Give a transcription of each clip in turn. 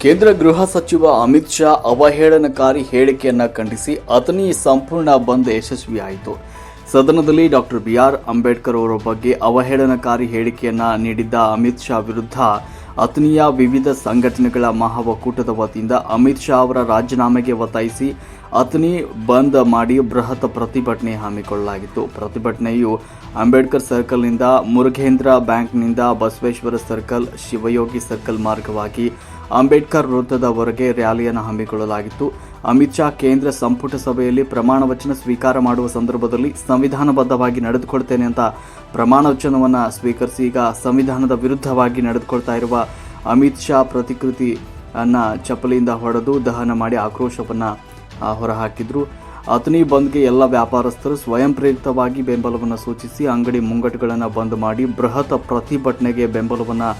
ಕೇಂದ್ರ ಗೃಹ ಸಚಿವ ಅಮಿತ್ ಶಾ ಅವಹೇಳನಕಾರಿ ಹೇಳಿಕೆಯನ್ನ ಖಂಡಿಸಿ ಅಥಣಿ ಸಂಪೂರ್ಣ ಬಂದ್ ಯಶಸ್ವಿಯಾಯಿತು. ಸದನದಲ್ಲಿ ಡಾಕ್ಟರ್ ಬಿಆರ್ ಅಂಬೇಡ್ಕರ್ ಅವರ ಬಗ್ಗೆ ಅವಹೇಳನಕಾರಿ ಹೇಳಿಕೆಯನ್ನ ನೀಡಿದ್ದ ಅಮಿತ್ ಶಾ ವಿರುದ್ಧ ಅಥಣಿಯ ವಿವಿಧ ಸಂಘಟನೆಗಳ ಮಹಾ ಒಕ್ಕೂಟದ ವತಿಯಿಂದ ಅಮಿತ್ ಶಾ ಅವರ ರಾಜೀನಾಮೆಗೆ ಒತ್ತಾಯಿಸಿ ಅಥಣಿ ಬಂದ್ ಮಾಡಿ ಬೃಹತ್ ಪ್ರತಿಭಟನೆ ಹಮ್ಮಿಕೊಳ್ಳಲಾಗಿತ್ತು. ಪ್ರತಿಭಟನೆಯು ಅಂಬೇಡ್ಕರ್ ಸರ್ಕಲ್ನಿಂದ ಮುರುಘೇಂದ್ರ ಬ್ಯಾಂಕ್ನಿಂದ ಬಸವೇಶ್ವರ ಸರ್ಕಲ್, ಶಿವಯೋಗಿ ಸರ್ಕಲ್ ಮಾರ್ಗವಾಗಿ ಅಂಬೇಡ್ಕರ್ ವೃತ್ತದವರೆಗೆ ರ್ಯಾಲಿಯನ್ನು ಹಮ್ಮಿಕೊಳ್ಳಲಾಗಿತ್ತು. ಅಮಿತ್ ಶಾ ಕೇಂದ್ರ ಸಂಪುಟ ಸಭೆಯಲ್ಲಿ ಪ್ರಮಾಣ ವಚನ ಸ್ವೀಕಾರ ಮಾಡುವ ಸಂದರ್ಭದಲ್ಲಿ ಸಂವಿಧಾನಬದ್ಧವಾಗಿ ನಡೆದುಕೊಳ್ತೇನೆ ಅಂತ ಪ್ರಮಾಣ ವಚನವನ್ನು ಸ್ವೀಕರಿಸಿ ಈಗ ಸಂವಿಧಾನದ ವಿರುದ್ಧವಾಗಿ ನಡೆದುಕೊಳ್ತಾ ಇರುವ ಅಮಿತ್ ಶಾ ಪ್ರತಿಕೃತಿಯನ್ನು ಚಪ್ಪಲಿಯಿಂದ ಹೊಡೆದು ದಹನ ಮಾಡಿ ಆಕ್ರೋಶವನ್ನು ಹೊರಹಾಕಿದ್ರು. ಅಥಣಿ ಬಂದ್ಗೆ ಎಲ್ಲ ವ್ಯಾಪಾರಸ್ಥರು ಸ್ವಯಂ ಪ್ರೇರಿತವಾಗಿ ಬೆಂಬಲವನ್ನು ಸೂಚಿಸಿ ಅಂಗಡಿ ಮುಂಗಟ್ಟುಗಳನ್ನು ಬಂದ್ ಮಾಡಿ ಬೃಹತ್ ಪ್ರತಿಭಟನೆಗೆ ಬೆಂಬಲವನ್ನು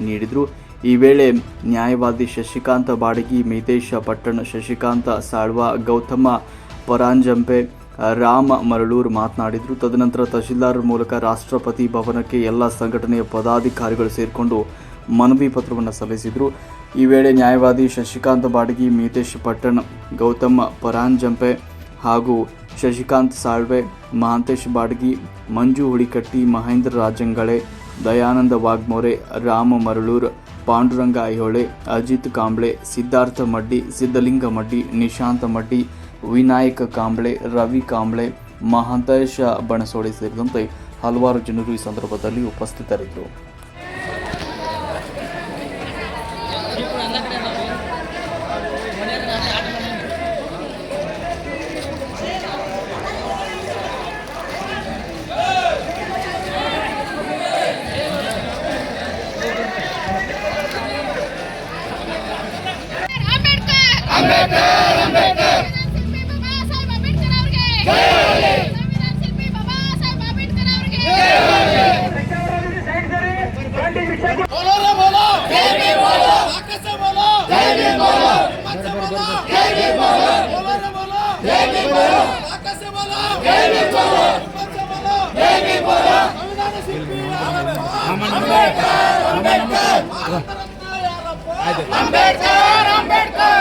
ನೀಡಿದರು. ಈ ವೇಳೆ ನ್ಯಾಯವಾದಿ ಶಶಿಕಾಂತ ಬಾಡಗಿ, ಮಿತೇಶ್ ಪಟ್ಟಣ್, ಶಶಿಕಾಂತ ಸಾಳ್ವ, ಗೌತಮ ಪರಾಂಜಂಪೆ, ರಾಮ ಮರಳೂರ್ ಮಾತನಾಡಿದರು. ತದನಂತರ ತಹಶೀಲ್ದಾರ್ ಮೂಲಕ ರಾಷ್ಟ್ರಪತಿ ಭವನಕ್ಕೆ ಎಲ್ಲ ಸಂಘಟನೆಯ ಪದಾಧಿಕಾರಿಗಳು ಸೇರಿಕೊಂಡು ಮನವಿ ಪತ್ರವನ್ನು ಸಲ್ಲಿಸಿದರು. ಈ ವೇಳೆ ನ್ಯಾಯವಾದಿ ಶಶಿಕಾಂತ ಬಾಡಗಿ, ಮಿತೇಶ್ ಪಟ್ಟಣ್, ಗೌತಮ ಪರಾಂಜಂಪೆ ಹಾಗೂ ಶಶಿಕಾಂತ್ ಸಾಳ್ವೆ, ಮಹಾಂತೇಶ್ ಬಾಡಗಿ, ಮಂಜು ಹುಡಿಕಟ್ಟಿ, ಮಹೇಂದ್ರ ರಾಜಂಗಳೆ, ದಯಾನಂದ ವಾಗ್ಮೋರೆ, ರಾಮ ಮರಳೂರ್, ಪಾಂಡುರಂಗ ಐಹೊಳೆ, ಅಜಿತ್ ಕಾಂಬ್ಳೆ, ಸಿದ್ಧಾರ್ಥ ಮಡ್ಡಿ, ಸಿದ್ದಲಿಂಗ ಮಡ್ಡಿ, ನಿಶಾಂತ ಮಡ್ಡಿ, ವಿನಾಯಕ ಕಾಂಬ್ಳೆ, ರವಿ ಕಾಂಬ್ಳೆ, ಮಹಾಂತೇಶ ಬಣಸೋಡೆ ಸೇರಿದಂತೆ ಹಲವಾರು ಜನರು ಈ ಸಂದರ್ಭದಲ್ಲಿ ಉಪಸ್ಥಿತರಿದ್ದರು. ಅಂಬೇಡ್ಕರ್ ಅಂಬೇಡ್ಕರ್ ಬಾಬಾ ಸಾಹೇಬ್ ಅಂಬೇಡ್ಕರ್ ಅವರಿಗೆ ಜೈ. ಸಂವಿಧಾನ ಶಿಲ್ಪಿ ಬಾಬಾ ಸಾಹೇಬ್ ಅಂಬೇಡ್ಕರ್ ಅವರಿಗೆ ಜೈ. बोलो रे बोलो जय भी बोलो, आकाश से बोलो जय भी बोलो, हिम्मत से बोलो जय भी बोलो, बोलो रे बोलो जय भी बोलो, आकाश से बोलो जय भी बोलो, हिम्मत से बोलो जय भी बोलो. संविधान शिल्पी अंबेडकर अंबेडकर अंबेडकर अंबेडकर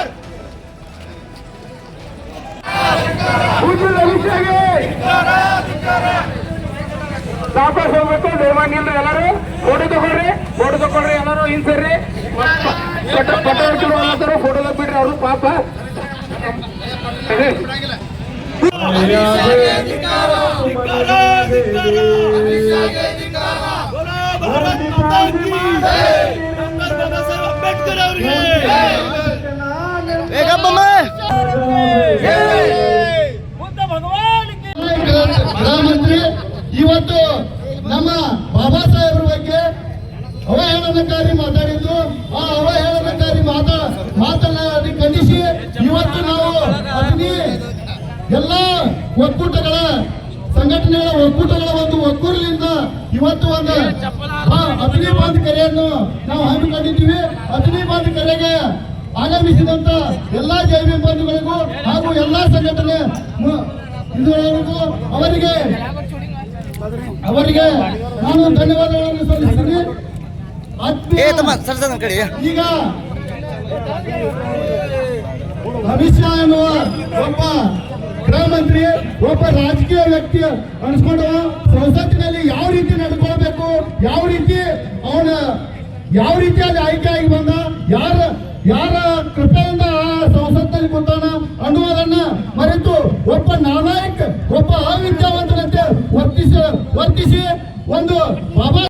ವಾಪಸ್ ಹೋಗ್ಬೇಕು. ದಯಮಾಡಿ ನಿಲ್ರಿ, ಎಲ್ಲರೂ ಫೋಟೋ ತಗೊಳ್ರಿ ಎಲ್ಲರೂ ಹಿಂಸರ್ರಿ. ಪಟೋಡ್ತಾರೆ, ಫೋಟೋ ತಗ್ಬಿಡ್ರಿ ಅವರು ಪಾಪ. ಪ್ರಧಾನಮಂತ್ರಿ ಇವತ್ತು ನಮ್ಮ ಬಾಬಾ ಸಾಹೇಬ್ರ ಬಗ್ಗೆ ಅವಹೇಳನಕಾರಿ ಮಾತಾಡಿದ್ದು, ಆ ಅವಹೇಳನಕಾರಿ ಮಾತನ್ನ ಖಂಡಿಸಿ ಇವತ್ತು ನಾವು ಅಥಣಿ ಎಲ್ಲ ಒಕ್ಕೂಟಗಳ ಸಂಘಟನೆಗಳ ಒಕ್ಕೂಟಗಳ ಒಂದು ಒಕ್ಕೂರಿನಿಂದ ಇವತ್ತು ಒಂದು ಅಥಣಿ ಬಂದ್ ಕರೆಯನ್ನು ನಾವು ಹಮ್ಮಿಕೊಂಡಿದ್ದೀವಿ. ಅಥಣಿ ಬಂದ್ ಕರೆಗೆ ಆಗಮಿಸಿದಂತ ಎಲ್ಲಾ ಜೈವಿಕ ಬಂಧುಗಳಿಗೂ ಹಾಗೂ ಎಲ್ಲಾ ಸಂಘಟನೆ ಇದುವರೆಗೂ ಅವರಿಗೆ ನಾನು ಧನ್ಯವಾದಗಳನ್ನು ಸಲ್ಲಿಸ್ತೀನಿ. ಈಗ ಅಮಿತ್ ಶಾ ಎನ್ನುವ ಒಬ್ಬ ಗೃಹ ಮಂತ್ರಿ, ಒಬ್ಬ ರಾಜಕೀಯ ವ್ಯಕ್ತಿ ಅನಿಸ್ಕೊಂಡವ ಸಂಸತ್ತಿನಲ್ಲಿ ಯಾವ ರೀತಿ ನಡ್ಕೊಳ್ಬೇಕು, ಯಾವ ರೀತಿಯಾದ ಆಯ್ಕೆ ಆಗಿ ಬಂದ, ಯಾರ ಕೃಪೆಯಿಂದ ಆ ಸಂಸತ್ತಿನಲ್ಲಿ ಕೂತಾನ ಅನ್ನುವುದನ್ನ ಮರೆತು ಒಬ್ಬ ನಾಲಾಯಕ್, ಒಬ್ಬ ಅವಿದ್ಯಾವಂತನಂತೆ ವರ್ತಿಸಿ ಒಂದು ಬಾಬಾ